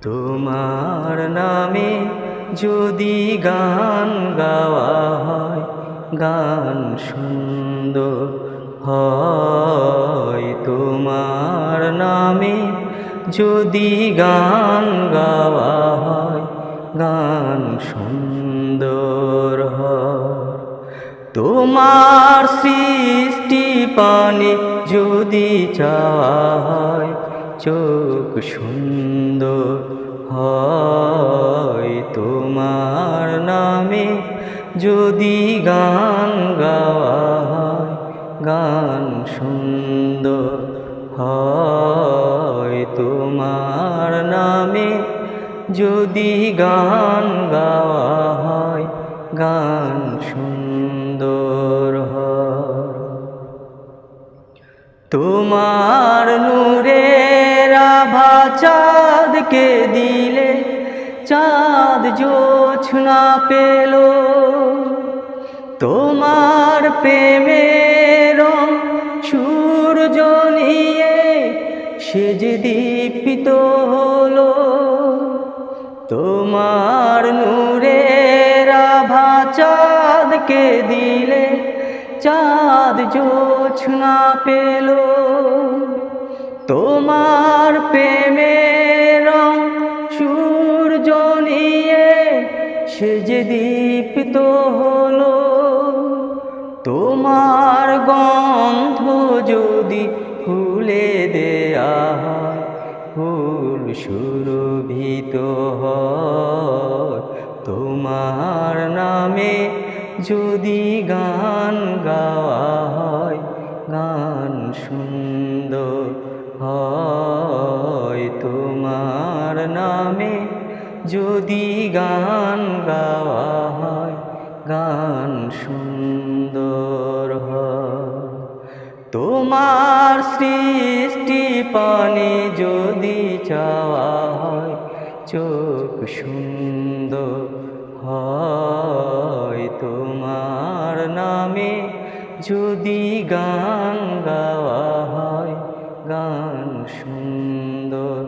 তোমার নামে যদি গান গাওয়া হয়, গান সুন্দর হয়। তোমার নামে যদি গান গাওয়া হয়, গান সুন্দর হয়। তোমার সৃষ্টি পানে যদি চাওয়া হয়, চোখ সুন্দর হয়। তোমার নামে যদি গান গাওয়া হয়, গান সুন্দর হয়। তোমার নামে যদি গান গাওয়া হয়, গান সুন্দর হয়। তোমার নূরের আভা চাঁদকে দিলে, চাঁদ জোছনা পেল। তোমার প্রেমের রং সূর্য নিয়ে সে যে দীপ্ত হলো। তোমার নূরের আভা চাঁদকে দিলে, চাঁদ জোছনা পেল। তোমার প্রেমের রং সূর্য নিয়ে সে যে দীপ্ত হলো। তোমার গন্ধ যদি ফুলে দেয়া হয়, ফুল সুরভিত হয়। তোমার নামে যদি গান গাওয়া হয়, গান সুন্দর হয়। তোমার নামে যদি গান গাওয়া হয়, গান সুন্দর হয়। তোমার সৃষ্টি পানে যদি চাওয়া হয়, চোখ সুন্দর হয়। তোমার নামে যদি গান গাওয়া হয়, গান সুন্দর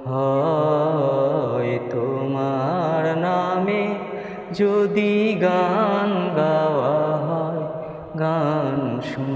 হয়। তোমার নামে যদি গান গাওয়া হয়, গান সুন্দর